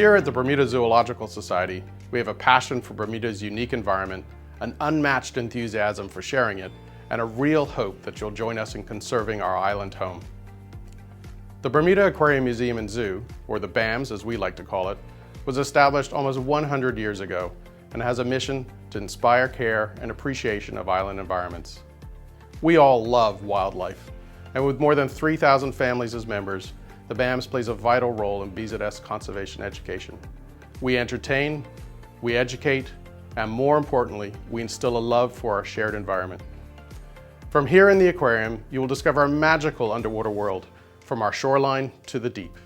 Here at the Bermuda Zoological Society, we have a passion for Bermuda's unique environment, an unmatched enthusiasm for sharing it, and a real hope that you'll join us in conserving our island home. The Bermuda Aquarium Museum and Zoo, or the BAMS as we like to call it, was established almost 100 years ago and has a mission to inspire care and appreciation of island environments. We all love wildlife, and with more than 3,000 families as members, the BAMS plays a vital role in BZS conservation education. We entertain, we educate, and more importantly, we instill a love for our shared environment. From here in the aquarium, you will discover a magical underwater world, from our shoreline to the deep.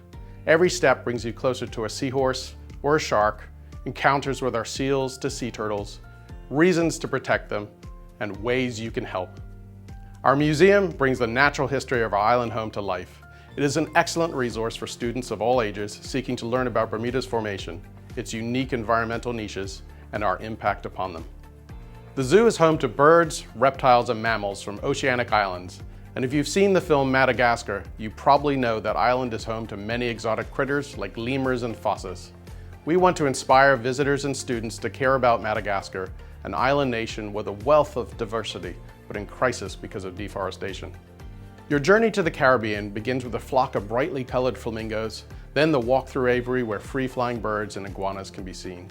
Every step brings you closer to a seahorse or a shark, encounters with our seals to sea turtles, reasons to protect them, and ways you can help. Our museum brings the natural history of our island home to life. It is an excellent resource for students of all ages seeking to learn about Bermuda's formation, its unique environmental niches, and our impact upon them. The zoo is home to birds, reptiles, and mammals from oceanic islands. And if you've seen the film Madagascar, you probably know that island is home to many exotic critters like lemurs and fossas. We want to inspire visitors and students to care about Madagascar, an island nation with a wealth of diversity, but in crisis because of deforestation. Your journey to the Caribbean begins with a flock of brightly colored flamingos, then the walk through aviary where free-flying birds and iguanas can be seen.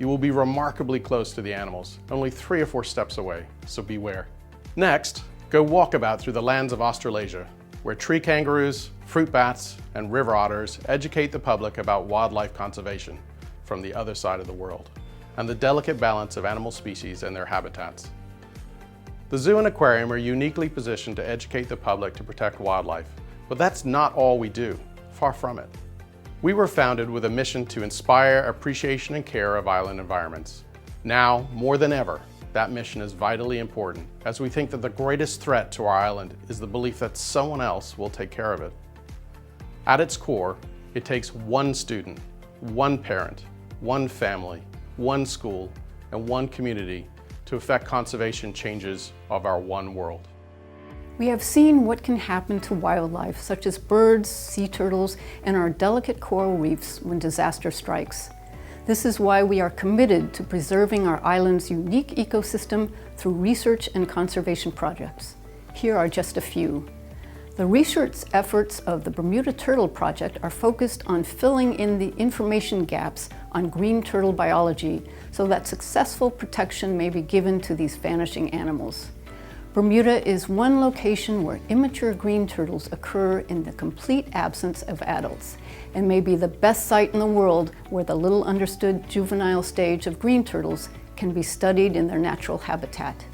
You will be remarkably close to the animals, only 3 or 4 steps away, so beware. Next, go walkabout through the lands of Australasia, where tree kangaroos, fruit bats, and river otters educate the public about wildlife conservation from the other side of the world, and the delicate balance of animal species and their habitats. The zoo and aquarium are uniquely positioned to educate the public to protect wildlife, but that's not all we do, far from it. We were founded with a mission to inspire appreciation and care of island environments. Now, more than ever, that mission is vitally important, as we think that the greatest threat to our island is the belief that someone else will take care of it. At its core, it takes one student, one parent, one family, one school, and one community to effect conservation changes of our one world. We have seen what can happen to wildlife, such as birds, sea turtles, and our delicate coral reefs when disaster strikes. This is why we are committed to preserving our island's unique ecosystem through research and conservation projects. Here are just a few. The research efforts of the Bermuda Turtle Project are focused on filling in the information gaps on green turtle biology so that successful protection may be given to these vanishing animals. Bermuda is one location where immature green turtles occur in the complete absence of adults, and may be the best site in the world where the little understood juvenile stage of green turtles can be studied in their natural habitat.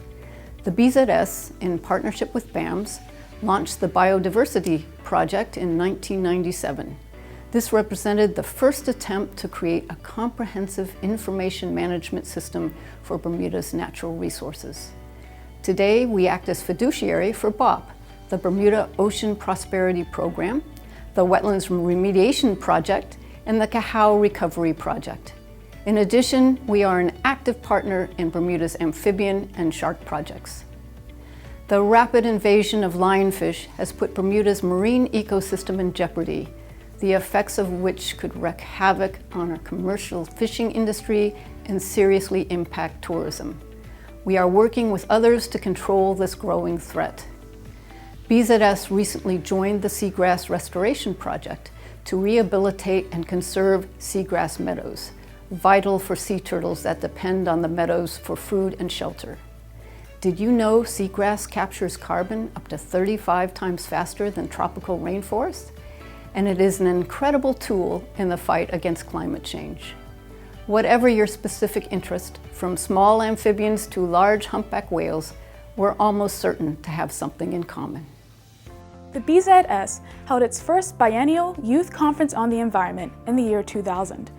The BZS, in partnership with BAMS, launched the Biodiversity Project in 1997. This represented the first attempt to create a comprehensive information management system for Bermuda's natural resources. Today, we act as fiduciary for BOP, the Bermuda Ocean Prosperity Program, the Wetlands Remediation Project, and the Cahao Recovery Project. In addition, we are an active partner in Bermuda's amphibian and shark projects. The rapid invasion of lionfish has put Bermuda's marine ecosystem in jeopardy, the effects of which could wreak havoc on our commercial fishing industry and seriously impact tourism. We are working with others to control this growing threat. BZS recently joined the Seagrass Restoration Project to rehabilitate and conserve seagrass meadows, vital for sea turtles that depend on the meadows for food and shelter. Did you know seagrass captures carbon up to 35 times faster than tropical rainforest? And it is an incredible tool in the fight against climate change. Whatever your specific interest, from small amphibians to large humpback whales, we're almost certain to have something in common. The BZS held its first biennial Youth Conference on the Environment in the year 2000.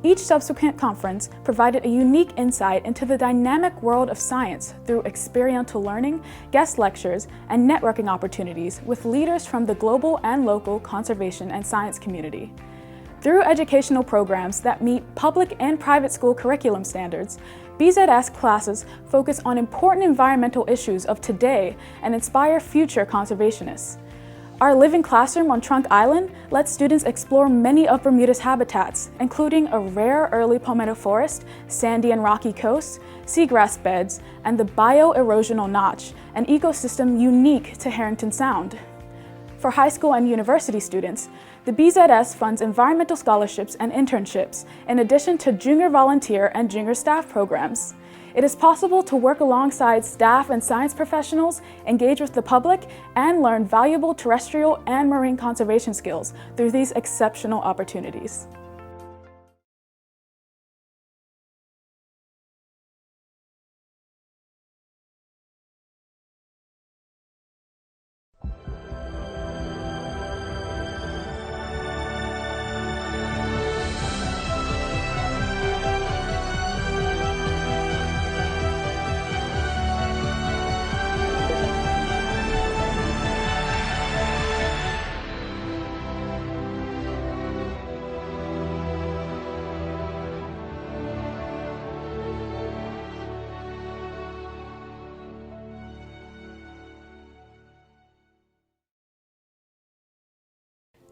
Each subsequent conference provided a unique insight into the dynamic world of science through experiential learning, guest lectures, and networking opportunities with leaders from the global and local conservation and science community. Through educational programs that meet public and private school curriculum standards, BZS classes focus on important environmental issues of today and inspire future conservationists. Our living classroom on Trunk Island lets students explore many of Bermuda's habitats, including a rare early palmetto forest, sandy and rocky coasts, seagrass beds, and the bioerosional notch, an ecosystem unique to Harrington Sound. For high school and university students, the BZS funds environmental scholarships and internships, in addition to junior volunteer and junior staff programs. It is possible to work alongside staff and science professionals, engage with the public, and learn valuable terrestrial and marine conservation skills through these exceptional opportunities.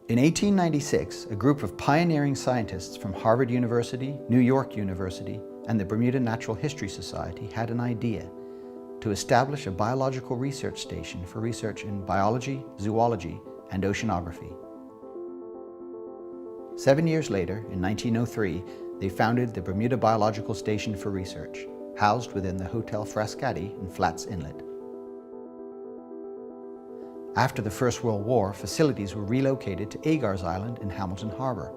In 1896, a group of pioneering scientists from Harvard University, New York University, and the Bermuda Natural History Society had an idea to establish a biological research station for research in biology, zoology, and oceanography. 7 years later, in 1903, they founded the Bermuda Biological Station for Research, housed within the Hotel Frascati in Flats Inlet. After the First World War, facilities were relocated to Agars Island in Hamilton Harbor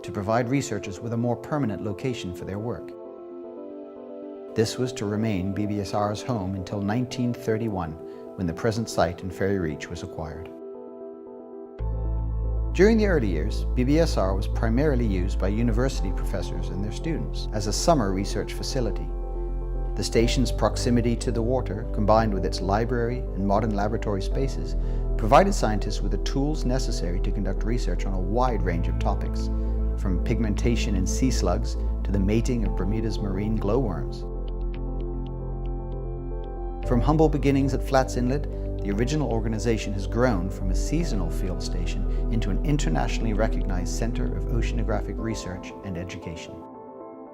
to provide researchers with a more permanent location for their work. This was to remain BBSR's home until 1931, when the present site in Ferry Reach was acquired. During the early years, BBSR was primarily used by university professors and their students as a summer research facility. The station's proximity to the water, combined with its library and modern laboratory spaces, provided scientists with the tools necessary to conduct research on a wide range of topics, from pigmentation in sea slugs to the mating of Bermuda's marine glowworms. From humble beginnings at Flats Inlet, the original organization has grown from a seasonal field station into an internationally recognized center of oceanographic research and education.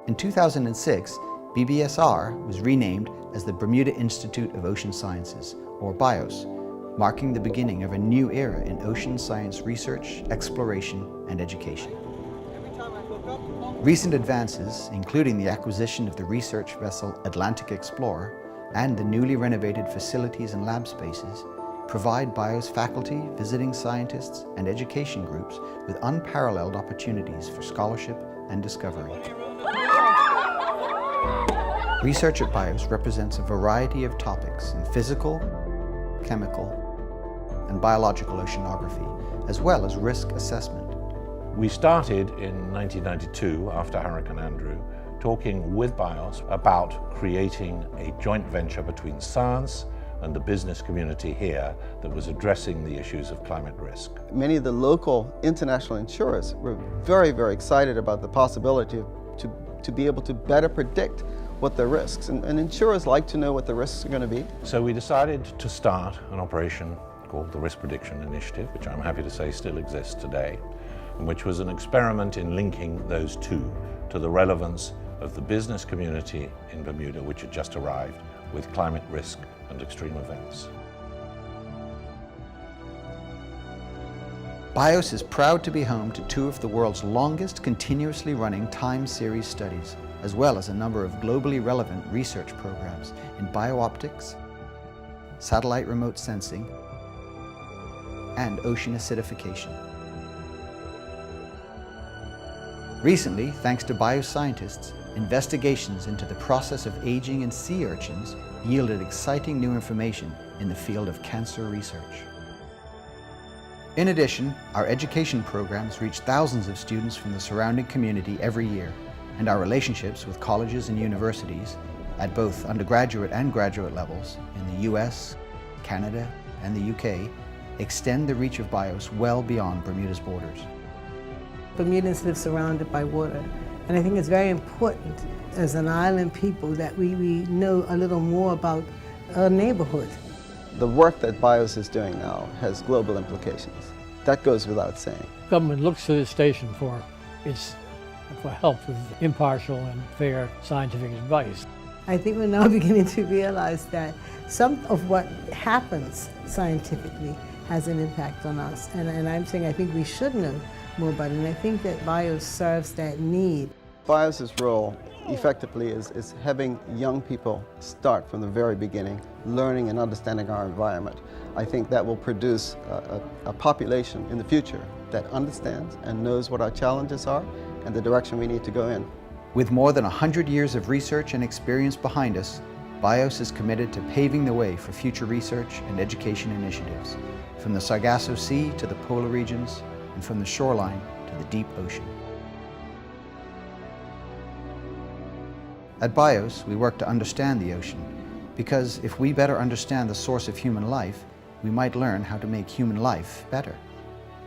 In 2006, BBSR was renamed as the Bermuda Institute of Ocean Sciences, or BIOS, marking the beginning of a new era in ocean science research, exploration, and education. Recent advances, including the acquisition of the research vessel Atlantic Explorer and the newly renovated facilities and lab spaces, provide BIOS faculty, visiting scientists, and education groups with unparalleled opportunities for scholarship and discovery. Research at BIOS represents a variety of topics in physical, chemical, and biological oceanography, as well as risk assessment. We started in 1992, after Hurricane Andrew, talking with BIOS about creating a joint venture between science and the business community here that was addressing the issues of climate risk. Many of the local international insurers were very, very excited about the possibility to be able to better predict what the risks, and insurers like to know what the risks are going to be. So we decided to start an operation called the Risk Prediction Initiative, which I'm happy to say still exists today, and which was an experiment in linking those two to the relevance of the business community in Bermuda, which had just arrived, with climate risk and extreme events. BIOS is proud to be home to two of the world's longest continuously running time series studies, as well as a number of globally relevant research programs in biooptics, satellite remote sensing, and ocean acidification. Recently, thanks to bioscientists, investigations into the process of aging in sea urchins yielded exciting new information in the field of cancer research. In addition, our education programs reach thousands of students from the surrounding community every year, and our relationships with colleges and universities at both undergraduate and graduate levels in the US, Canada, and the UK extend the reach of BIOS well beyond Bermuda's borders. Bermudans live surrounded by water, and I think it's very important as an island people that we know a little more about our neighborhood. The work that BIOS is doing now has global implications. That goes without saying. Government looks to this station for help with impartial and fair scientific advice. I think we're now beginning to realize that some of what happens scientifically has an impact on us. And I'm saying I think we should know more about it, and I think that BIOS serves that need. BIOS's role effectively is having young people start from the very beginning, learning and understanding our environment. I think that will produce a population in the future that understands and knows what our challenges are and the direction we need to go in. With more than 100 years of research and experience behind us, BIOS is committed to paving the way for future research and education initiatives, from the Sargasso Sea to the polar regions, and from the shoreline to the deep ocean. At BIOS, we work to understand the ocean, because if we better understand the source of human life, we might learn how to make human life better.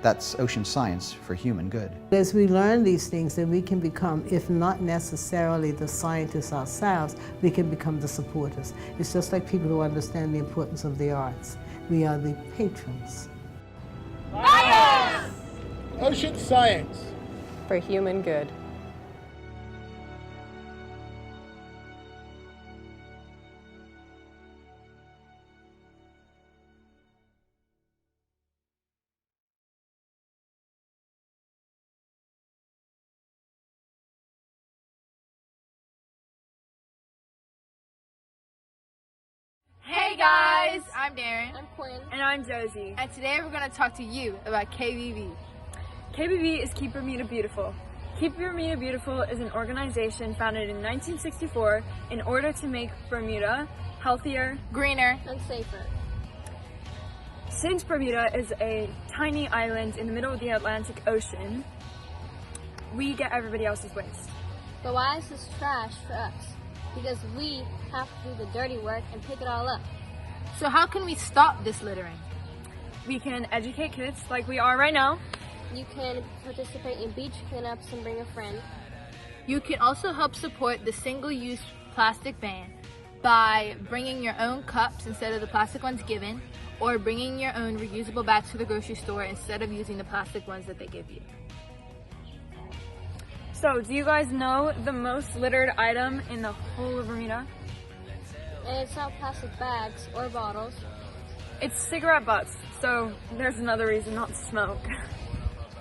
That's ocean science for human good. As we learn these things, then we can become, if not necessarily the scientists ourselves, we can become the supporters. It's just like people who understand the importance of the arts. We are the patrons. BIOS! Ocean science for human good. Hey guys, I'm Darren. I'm Quinn. And I'm Josie. And today we're going to talk to you about KBB. KBB is Keep Bermuda Beautiful. Keep Bermuda Beautiful is an organization founded in 1964 in order to make Bermuda healthier, greener, and safer. Since Bermuda is a tiny island in the middle of the Atlantic Ocean, we get everybody else's waste. But why is this trash for us? Because we have to do the dirty work and pick it all up. So how can we stop this littering? We can educate kids like we are right now. You can participate in beach cleanups and bring a friend. You can also help support the single-use plastic ban by bringing your own cups instead of the plastic ones given, or bringing your own reusable bags to the grocery store instead of using the plastic ones that they give you. So, do you guys know the most littered item in the whole of Bermuda? And it's not plastic bags or bottles. It's cigarette butts, so there's another reason not to smoke.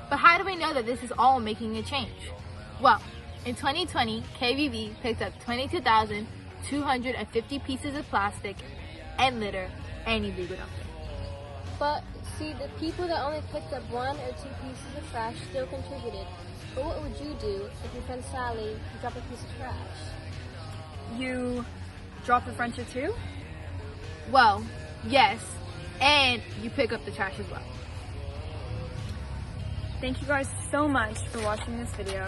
But how do we know that this is all making a change? Well, in 2020, KBB picked up 22,250 pieces of plastic and litter and illegal dumping. But see, the people that only picked up 1 or 2 pieces of trash still contributed. But what would you do if your friend Sally dropped a piece of trash? You drop the friendship too? Well, yes, and you pick up the trash as well. Thank you guys so much for watching this video,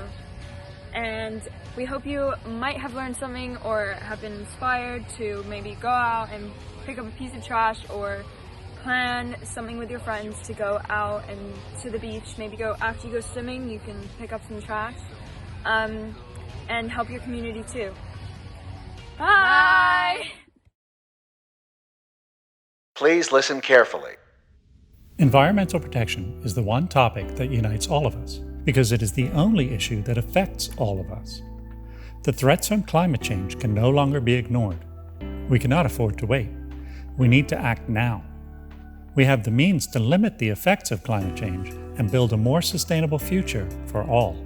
and we hope you might have learned something or have been inspired to maybe go out and pick up a piece of trash, or plan something with your friends to go out and to the beach. Maybe after you go swimming, you can pick up some trash, and help your community too. Bye! Please listen carefully. Environmental protection is the one topic that unites all of us, because it is the only issue that affects all of us. The threats from climate change can no longer be ignored. We cannot afford to wait. We need to act now. We have the means to limit the effects of climate change and build a more sustainable future for all.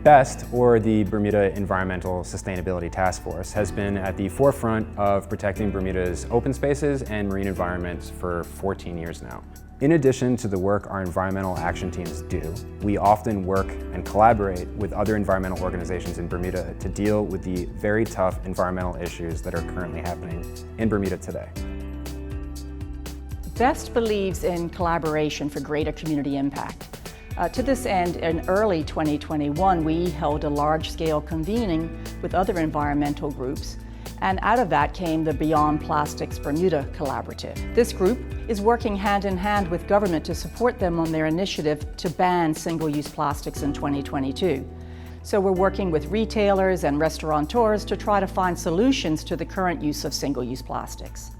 BEST, or the Bermuda Environmental Sustainability Task Force, has been at the forefront of protecting Bermuda's open spaces and marine environments for 14 years now. In addition to the work our environmental action teams do, we often work and collaborate with other environmental organizations in Bermuda to deal with the very tough environmental issues that are currently happening in Bermuda today. BEST believes in collaboration for greater community impact. To this end, in early 2021, we held a large-scale convening with other environmental groups, and out of that came the Beyond Plastics Bermuda Collaborative. This group is working hand in hand with government to support them on their initiative to ban single-use plastics in 2022. So we're working with retailers and restaurateurs to try to find solutions to the current use of single-use plastics.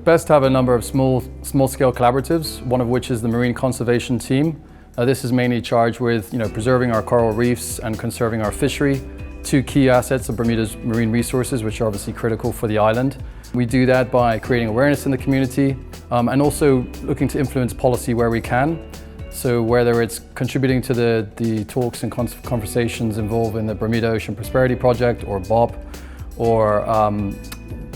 BEST have a number of small-scale collaboratives, one of which is the Marine Conservation Team. This is mainly charged with preserving our coral reefs and conserving our fishery, two key assets of Bermuda's marine resources, which are obviously critical for the island. We do that by creating awareness in the community and also looking to influence policy where we can. So whether it's contributing to the talks and conversations involved in the Bermuda Ocean Prosperity Project or BOP, or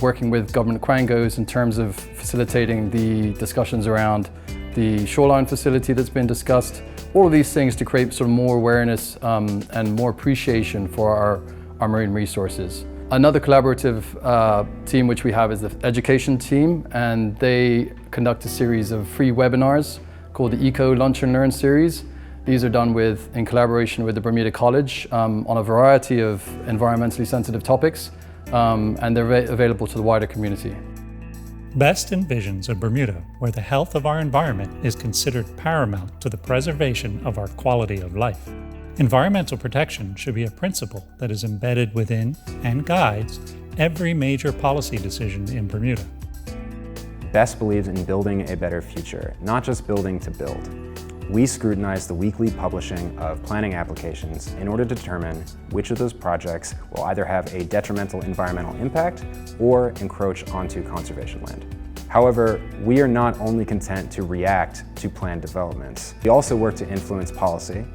working with government quangos in terms of facilitating the discussions around the shoreline facility that's been discussed. All of these things to create sort of more awareness and more appreciation for our marine resources. Another collaborative team which we have is the education team, and they conduct a series of free webinars called the Eco Lunch and Learn series. These are done in collaboration with the Bermuda College on a variety of environmentally sensitive topics, and they're available to the wider community. BEST envisions a Bermuda where the health of our environment is considered paramount to the preservation of our quality of life. Environmental protection should be a principle that is embedded within and guides every major policy decision in Bermuda. BEST believes in building a better future, not just building to build. We scrutinize the weekly publishing of planning applications in order to determine which of those projects will either have a detrimental environmental impact or encroach onto conservation land. However, we are not only content to react to planned developments. We also work to influence policy,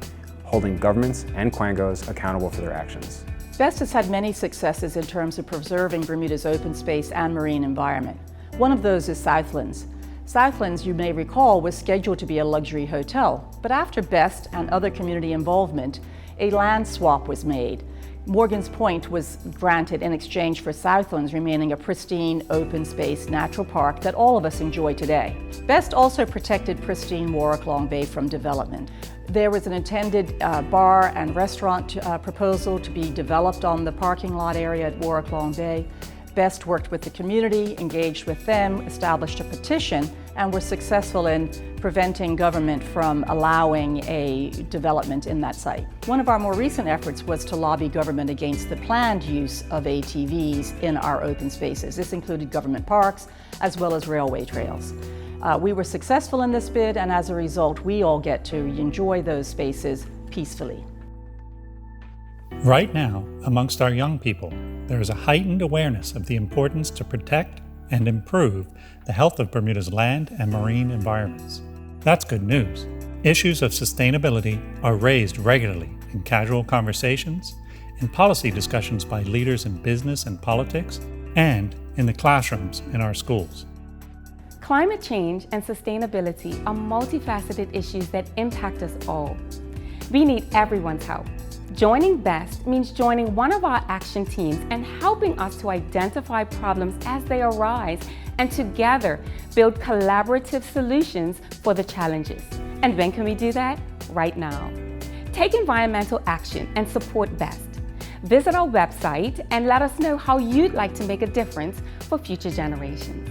holding governments and quangos accountable for their actions. BEST has had many successes in terms of preserving Bermuda's open space and marine environment. One of those is Southlands. Southlands, you may recall, was scheduled to be a luxury hotel, but after BEST and other community involvement, a land swap was made. Morgan's Point was granted in exchange for Southlands remaining a pristine, open space natural park that all of us enjoy today. BEST also protected pristine Warwick Long Bay from development. There was an intended bar and restaurant proposal to be developed on the parking lot area at Warwick Long Bay. BEST worked with the community, engaged with them, established a petition, and were successful in preventing government from allowing a development in that site. One of our more recent efforts was to lobby government against the planned use of ATVs in our open spaces. This included government parks as well as railway trails. We were successful in this bid, and as a result, we all get to enjoy those spaces peacefully. Right now, amongst our young people, there is a heightened awareness of the importance to protect and improve the health of Bermuda's land and marine environments. That's good news. Issues of sustainability are raised regularly in casual conversations, in policy discussions by leaders in business and politics, and in the classrooms in our schools. Climate change and sustainability are multifaceted issues that impact us all. We need everyone's help. Joining BEST means joining one of our action teams and helping us to identify problems as they arise and together build collaborative solutions for the challenges. And when can we do that? Right now. Take environmental action and support BEST. Visit our website and let us know how you'd like to make a difference for future generations.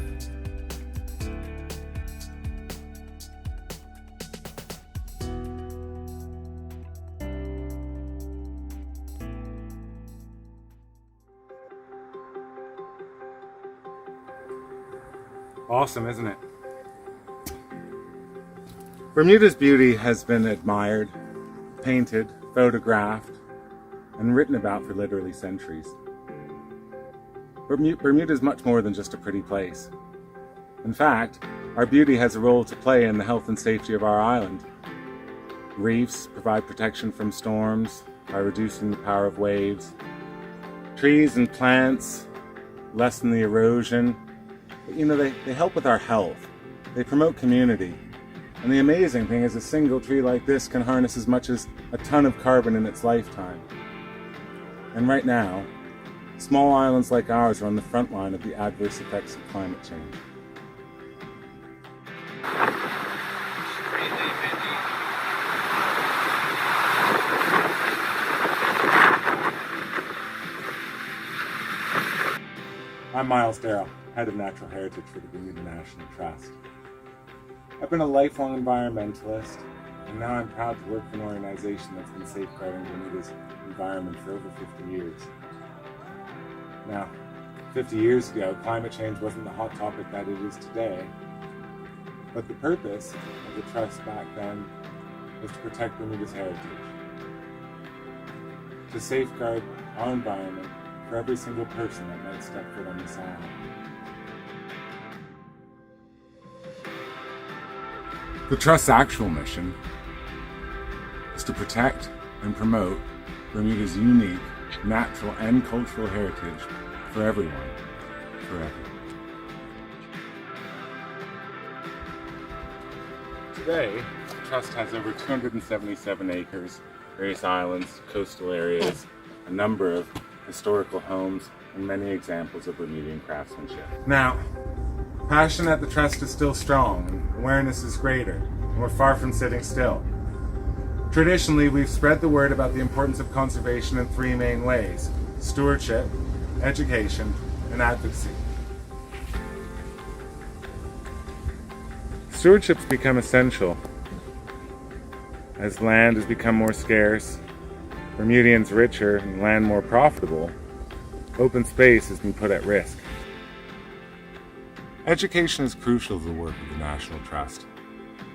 Awesome, isn't it? Bermuda's beauty has been admired, painted, photographed, and written about for literally centuries. Bermuda is much more than just a pretty place. In fact, our beauty has a role to play in the health and safety of our island. Reefs provide protection from storms by reducing the power of waves. Trees and plants lessen the erosion. They help with our health. They promote community. And the amazing thing is a single tree like this can harness as much as a ton of carbon in its lifetime. And right now, small islands like ours are on the front line of the adverse effects of climate change. I'm Miles Darrell, Head of Natural Heritage for the Bermuda National Trust. I've been a lifelong environmentalist, and now I'm proud to work for an organization that's been safeguarding Bermuda's environment for over 50 years. Now, 50 years ago, climate change wasn't the hot topic that it is today. But the purpose of the trust back then was to protect Bermuda's heritage, to safeguard our environment for every single person that might step foot on this island. The Trust's actual mission is to protect and promote Bermuda's unique natural and cultural heritage for everyone, forever. Today, the Trust has over 277 acres, various islands, coastal areas, a number of historical homes, and many examples of Bermudian craftsmanship. Now, passion at the Trust is still strong, and awareness is greater, and we're far from sitting still. Traditionally, we've spread the word about the importance of conservation in three main ways: stewardship, education, and advocacy. Stewardship's become essential as land has become more scarce, Bermudians richer, and land more profitable. Open space has been put at risk. Education is crucial to the work of the National Trust.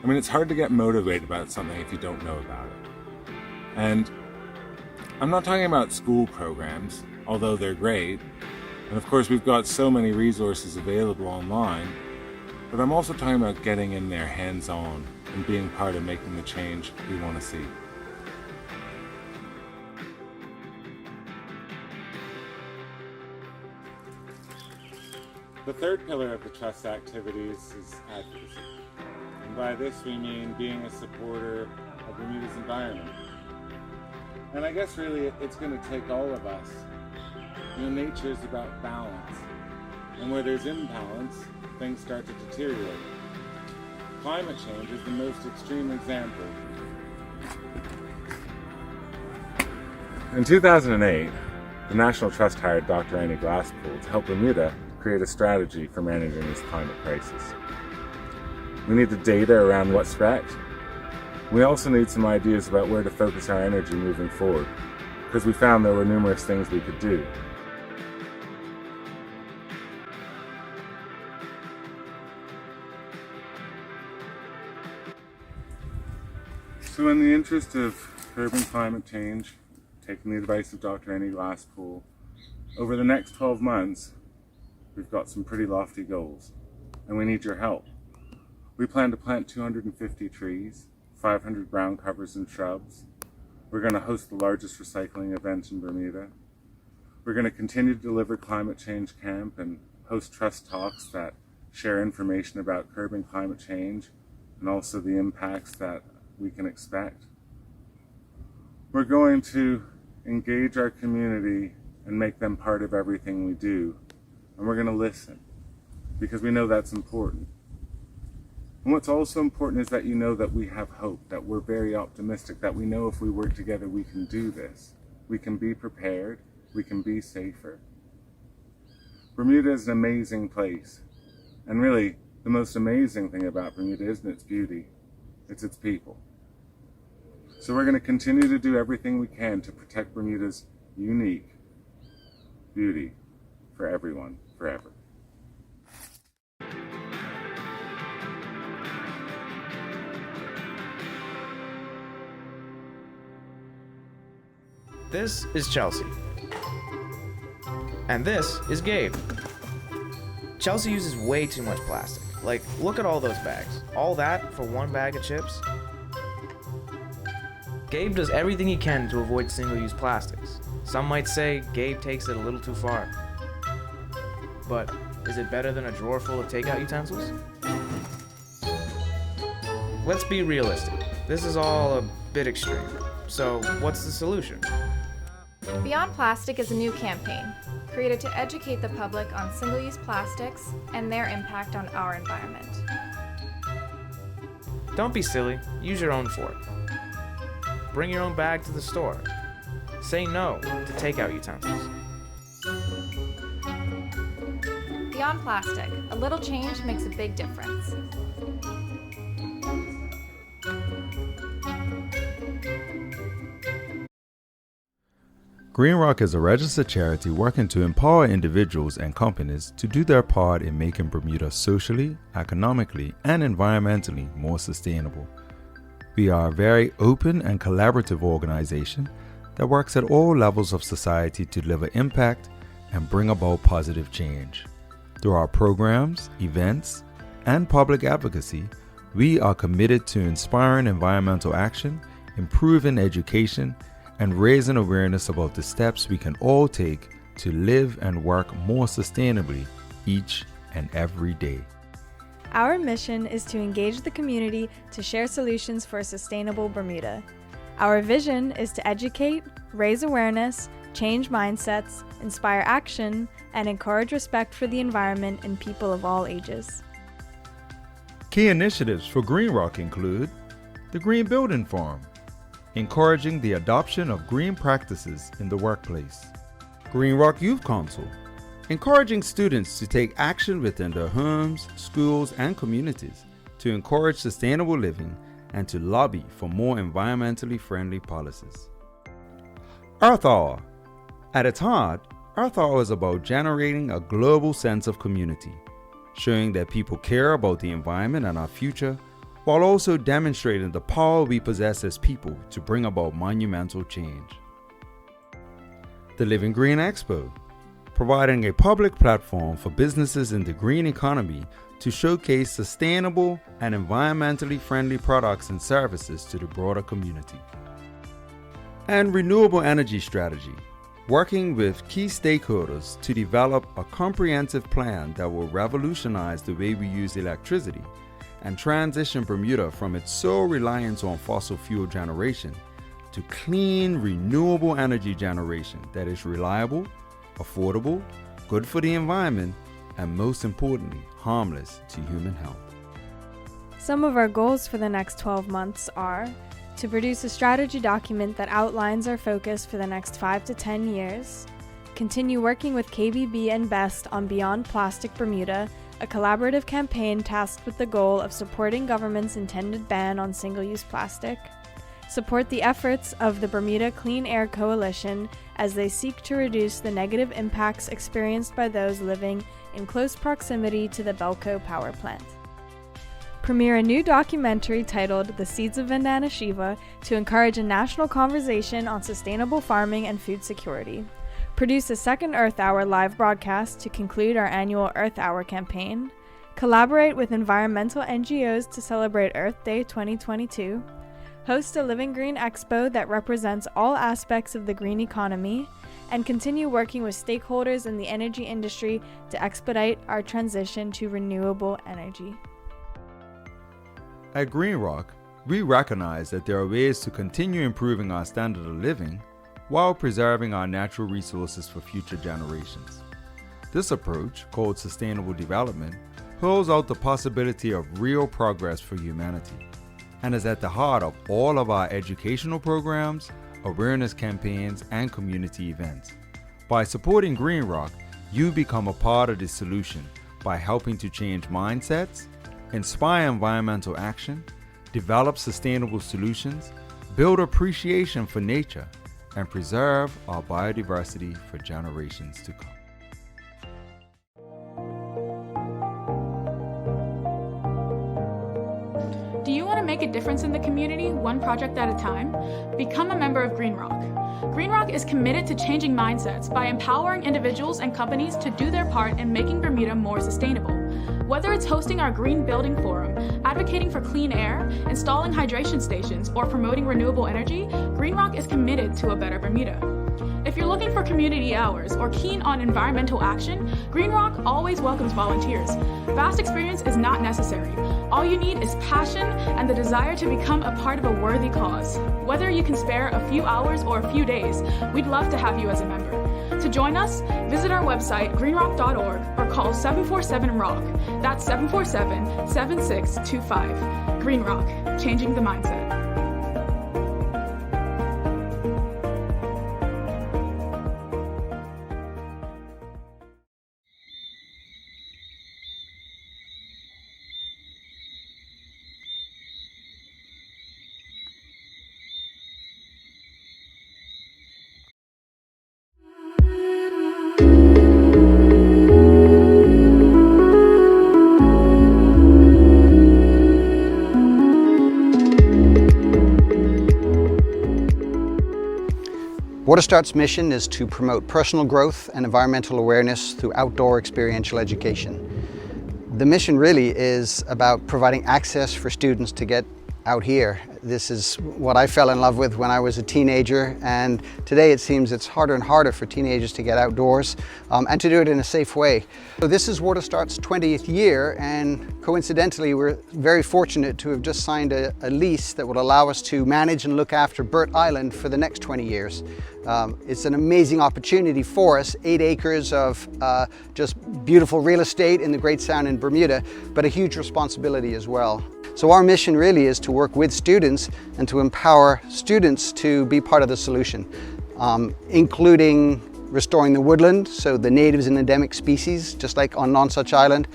I mean, it's hard to get motivated about something if you don't know about it. And I'm not talking about school programs, although they're great. And of course, we've got so many resources available online. But I'm also talking about getting in there hands-on and being part of making the change we want to see. The third pillar of the Trust's activities is advocacy. And by this we mean being a supporter of Bermuda's environment. And I guess really it's going to take all of us. You know, nature is about balance. And where there's imbalance, things start to deteriorate. Climate change is the most extreme example. In 2008, the National Trust hired Dr. Annie Glasspool to help Bermuda create a strategy for managing this climate crisis. We need the data around what's threat. We also need some ideas about where to focus our energy moving forward, because we found there were numerous things we could do. So in the interest of curbing climate change, taking the advice of Dr. Annie Glasspool, over the next 12 months, we've got some pretty lofty goals, and we need your help. We plan to plant 250 trees, 500 ground covers and shrubs. We're going to host the largest recycling event in Bermuda. We're going to continue to deliver climate change camp and host trust talks that share information about curbing climate change and also the impacts that we can expect. We're going to engage our community and make them part of everything we do. And we're going to listen, because we know that's important. And what's also important is that you know that we have hope, that we're very optimistic, that we know if we work together we can do this. We can be prepared, we can be safer. Bermuda is an amazing place. And really, the most amazing thing about Bermuda isn't its beauty, it's its people. So we're going to continue to do everything we can to protect Bermuda's unique beauty for everyone, forever. This is Chelsea. And this is Gabe. Chelsea uses way too much plastic. Like, look at all those bags. All that for one bag of chips? Gabe does everything he can to avoid single-use plastics. Some might say Gabe takes it a little too far. But is it better than a drawer full of takeout utensils? Let's be realistic. This is all a bit extreme. So what's the solution? Beyond Plastic is a new campaign created to educate the public on single-use plastics and their impact on our environment. Don't be silly. Use your own fork. Bring your own bag to the store. Say no to takeout utensils. Beyond Plastic, a little change makes a big difference. GreenRock is a registered charity working to empower individuals and companies to do their part in making Bermuda socially, economically, and environmentally more sustainable. We are a very open and collaborative organization that works at all levels of society to deliver impact and bring about positive change. Through our programs, events, and public advocacy, we are committed to inspiring environmental action, improving education, and raising awareness about the steps we can all take to live and work more sustainably each and every day. Our mission is to engage the community to share solutions for a sustainable Bermuda. Our vision is to educate, raise awareness, change mindsets, inspire action, and encourage respect for the environment in people of all ages. Key initiatives for GreenRock include the Green Building Forum, encouraging the adoption of green practices in the workplace. GreenRock Youth Council, encouraging students to take action within their homes, schools, and communities to encourage sustainable living and to lobby for more environmentally friendly policies. Earth Hour. At its heart, Earth Hour is about generating a global sense of community, showing that people care about the environment and our future, while also demonstrating the power we possess as people to bring about monumental change. The Living Green Expo, providing a public platform for businesses in the green economy to showcase sustainable and environmentally friendly products and services to the broader community. And Renewable Energy Strategy, working with key stakeholders to develop a comprehensive plan that will revolutionize the way we use electricity and transition Bermuda from its sole reliance on fossil fuel generation to clean, renewable energy generation that is reliable, affordable, good for the environment, and most importantly, harmless to human health. Some of our goals for the next 12 months are to produce a strategy document that outlines our focus for the next 5 to 10 years, continue working with KBB and BEST on Beyond Plastic Bermuda, a collaborative campaign tasked with the goal of supporting government's intended ban on single-use plastic, support the efforts of the Bermuda Clean Air Coalition as they seek to reduce the negative impacts experienced by those living in close proximity to the Belco power plant. Premiere a new documentary titled The Seeds of Vandana Shiva to encourage a national conversation on sustainable farming and food security. Produce a second Earth Hour live broadcast to conclude our annual Earth Hour campaign. Collaborate with environmental NGOs to celebrate Earth Day 2022. Host a Living Green Expo that represents all aspects of the green economy, and continue working with stakeholders in the energy industry to expedite our transition to renewable energy. At GreenRock, we recognize that there are ways to continue improving our standard of living while preserving our natural resources for future generations. This approach, called sustainable development, holds out the possibility of real progress for humanity and is at the heart of all of our educational programs, awareness campaigns, and community events. By supporting GreenRock, you become a part of the solution by helping to change mindsets, inspire environmental action, develop sustainable solutions, build appreciation for nature, and preserve our biodiversity for generations to come. Do you want to make a difference in the community, one project at a time? Become a member of GreenRock. GreenRock is committed to changing mindsets by empowering individuals and companies to do their part in making Bermuda more sustainable. Whether it's hosting our Green Building Forum, advocating for clean air, installing hydration stations, or promoting renewable energy, GreenRock is committed to a better Bermuda. If you're looking for community hours or keen on environmental action, GreenRock always welcomes volunteers. Vast experience is not necessary. All you need is passion and the desire to become a part of a worthy cause. Whether you can spare a few hours or a few days, we'd love to have you as a member. To join us, visit our website, greenrock.org, or call 747-ROCK. That's 747-7625. GreenRock, changing the mindset. Waterstart's mission is to promote personal growth and environmental awareness through outdoor experiential education. The mission really is about providing access for students to get out here. This is what I fell in love with when I was a teenager, and today it seems it's harder and harder for teenagers to get outdoors and to do it in a safe way. So this is Waterstart's 20th year, and coincidentally we're very fortunate to have just signed a lease that will allow us to manage and look after Burt Island for the next 20 years. It's an amazing opportunity for us, 8 acres of just beautiful real estate in the Great Sound in Bermuda, but a huge responsibility as well. So our mission really is to work with students and to empower students to be part of the solution, including restoring the woodland, so the natives and endemic species, just like on Nonsuch Island,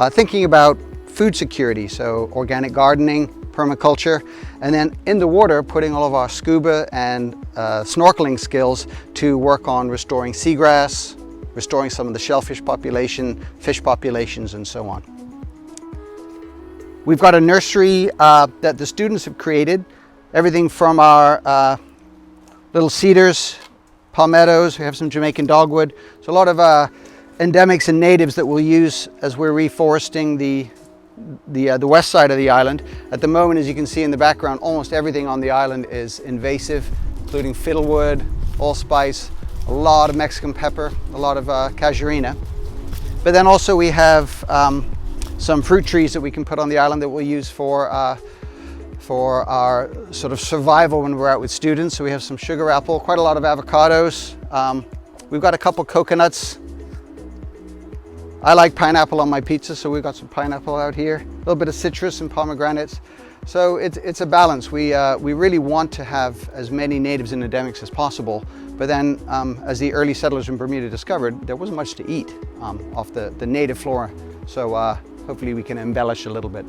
thinking about food security, so organic gardening, permaculture, and then in the water, putting all of our scuba and snorkeling skills to work on restoring seagrass, restoring some of the shellfish population, fish populations, and so on. We've got a nursery that the students have created, everything from our little cedars, palmettos, we have some Jamaican dogwood, so a lot of endemics and natives that we'll use as we're reforesting the west side of the island. At the moment, as you can see in the background, almost everything on the island is invasive, including fiddlewood, allspice, a lot of Mexican pepper, a lot of casuarina. But then also we have some fruit trees that we can put on the island that we'll use for our sort of survival when we're out with students. So we have some sugar apple, quite a lot of avocados. We've got a couple coconuts. I like pineapple on my pizza, so we've got some pineapple out here. A little bit of citrus and pomegranates. So it's a balance. We really want to have as many natives and endemics as possible. But then, as the early settlers in Bermuda discovered, there wasn't much to eat off the native flora. So hopefully we can embellish a little bit.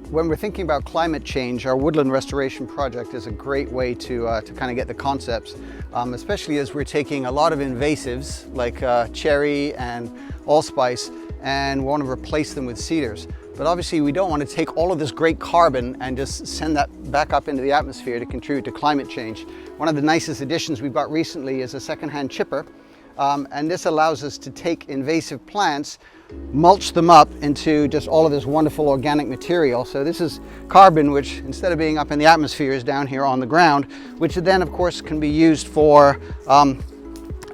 When we're thinking about climate change, our woodland restoration project is a great way to kind of get the concepts, especially as we're taking a lot of invasives like cherry and allspice and want to replace them with cedars. But obviously we don't want to take all of this great carbon and just send that back up into the atmosphere to contribute to climate change. One of the nicest additions we've got recently is a secondhand chipper, and this allows us to take invasive plants, mulch them up into just all of this wonderful organic material. So this is carbon, which instead of being up in the atmosphere is down here on the ground, which then of course can be used for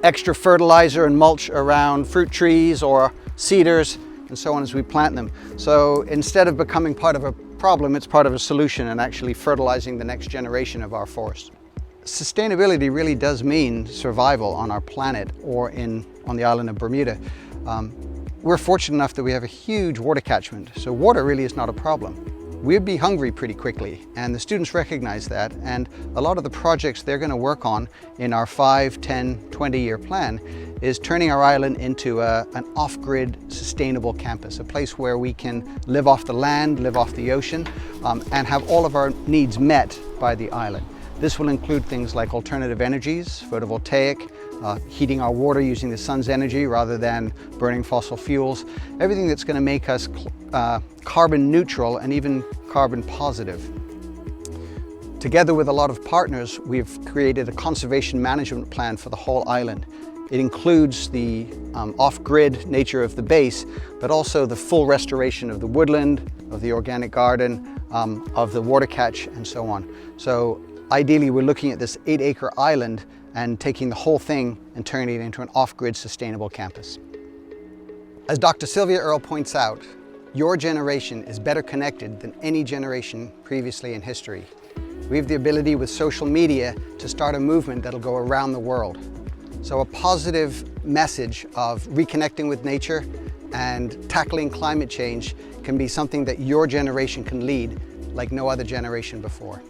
extra fertilizer and mulch around fruit trees or cedars and so on as we plant them. So instead of becoming part of a problem, it's part of a solution and actually fertilizing the next generation of our forest. Sustainability really does mean survival on our planet or on the island of Bermuda. We're fortunate enough that we have a huge water catchment, so water really is not a problem. We'd be hungry pretty quickly, and the students recognize that, and a lot of the projects they're going to work on in our 5, 10, 20-year plan is turning our island into an off-grid sustainable campus, a place where we can live off the land, live off the ocean, and have all of our needs met by the island. This will include things like alternative energies, photovoltaic, heating our water using the sun's energy rather than burning fossil fuels, everything that's going to make us carbon neutral and even carbon positive. Together with a lot of partners, we've created a conservation management plan for the whole island. It includes the off-grid nature of the base, but also the full restoration of the woodland, of the organic garden, of the water catch, and so on. So ideally, we're looking at this 8-acre island and taking the whole thing and turning it into an off-grid sustainable campus. As Dr. Sylvia Earle points out, your generation is better connected than any generation previously in history. We have the ability with social media to start a movement that'll go around the world. So a positive message of reconnecting with nature and tackling climate change can be something that your generation can lead like no other generation before.